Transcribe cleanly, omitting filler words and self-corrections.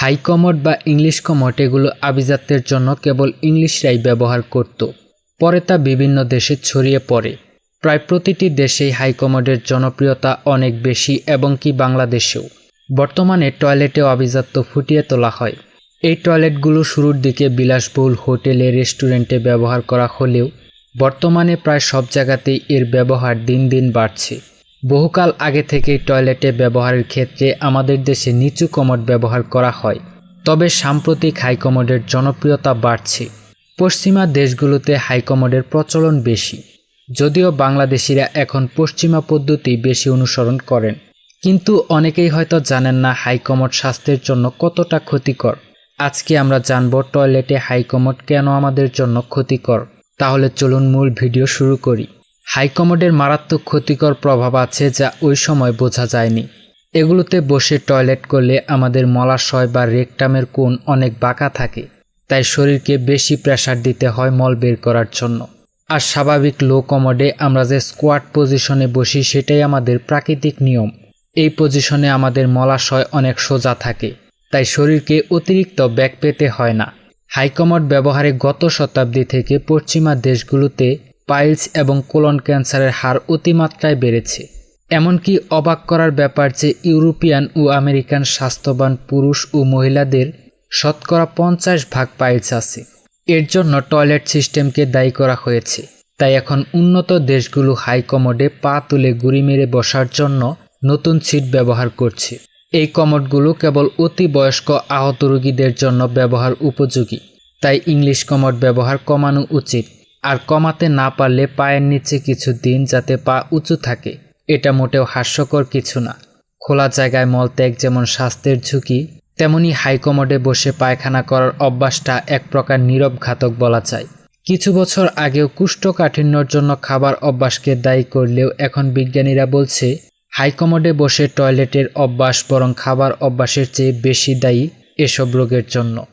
High commode বা English commode এগুলো আভিজাত্যের জন্য কেবল ইংলিশরাই ব্যবহার করত। পরে তা বিভিন্ন দেশে ছড়িয়ে পড়ে। প্রায় প্রতিটি দেশেই হাই কমোডের জনপ্রিয়তা অনেক বেশি এবং কি বাংলাদেশেও। বর্তমানে টয়লেটেও আভিজাত্য ফুটিয়ে তোলা হয়। এই টয়লেটগুলো শুরুর দিকে বিলাসবহুল হোটেলে রেস্টুরেন্টে ব্যবহার করা হলেও বর্তমানে প্রায় সব জায়গাতেই এর ব্যবহার দিন দিন বাড়ছে। বহুকাল আগে থেকেই টয়লেটে ব্যবহারের ক্ষেত্রে আমাদের দেশে নিচু কমোড ব্যবহার করা হয়, তবে সাম্প্রতিক হাই কমোডের জনপ্রিয়তা বাড়ছে। পশ্চিমা দেশগুলোতে হাই কমোডের প্রচলন বেশি, যদিও বাংলাদেশিরা এখন পশ্চিমা পদ্ধতি বেশি অনুসরণ করেন। কিন্তু অনেকেই হয়তো জানেন না হাই কমোড স্বাস্থ্যের জন্য কতটা ক্ষতিকর। আজকে আমরা জানব টয়লেটে হাই কমোড কেন আমাদের জন্য ক্ষতিকর। তাহলে চলুন মূল ভিডিও শুরু করি। হাই কমোডের মারাত্মক ক্ষতিকর প্রভাব আছে যা ওই সময় বোঝা যায়নি। এগুলোতে বসে টয়লেট করলে আমাদের মলাশয় বা রেকটামের কোণ অনেক বাঁকা থাকে, তাই শরীরকে বেশি প্রেসার দিতে হয় মল বের করার জন্য। আর স্বাভাবিক লো কমোডে আমরা যে স্কোয়াট পজিশনে বসি সেটাই আমাদের প্রাকৃতিক নিয়ম। এই পজিশনে আমাদের মলাশয় অনেক সোজা থাকে, তাই শরীরকে অতিরিক্ত ব্যাক পেতে হয় না। হাই কমোড ব্যবহারে গত শতাব্দী থেকে পশ্চিমা দেশগুলোতে পাইলস এবং কোলন ক্যান্সারের হার অতিমাত্রায় বেড়েছে। এমনকি অবাক করার ব্যাপার যে ইউরোপিয়ান ও আমেরিকান স্বাস্থ্যবান পুরুষ ও মহিলাদের শতকরা 50% পাইলস আছে। এর জন্য টয়লেট সিস্টেমকে দায়ী করা হয়েছে। তাই এখন উন্নত দেশগুলো হাই কমোডে পা তুলে গুড়ি মেরে বসার জন্য নতুন সিট ব্যবহার করছে। এই কমোডগুলো কেবল অতি বয়স্ক আহত রোগীদের জন্য ব্যবহার উপযোগী। তাই ইংলিশ কমোড ব্যবহার কমানো উচিত। আর কমাতে না পারলে পায়ের নিচে কিছু দিন যাতে পা উঁচু থাকে। এটা মোটেও হাস্যকর কিছু না। খোলা জায়গায় মলত্যাগ যেমন স্বাস্থ্যের ঝুঁকি, তেমনি হাই কমোডে বসে পায়খানা করার অভ্যাসটা এক প্রকার নীরব ঘাতক বলা যায়। কিছু বছর আগেও কোষ্ঠকাঠিন্যর জন্য খাবার অভ্যাসকে দায়ী করলেও এখন বিজ্ঞানীরা বলছে হাই কমোডে বসে টয়লেটের অভ্যাস বরং খাবার অভ্যাসের চেয়ে বেশি দায়ী এসব রোগের জন্য।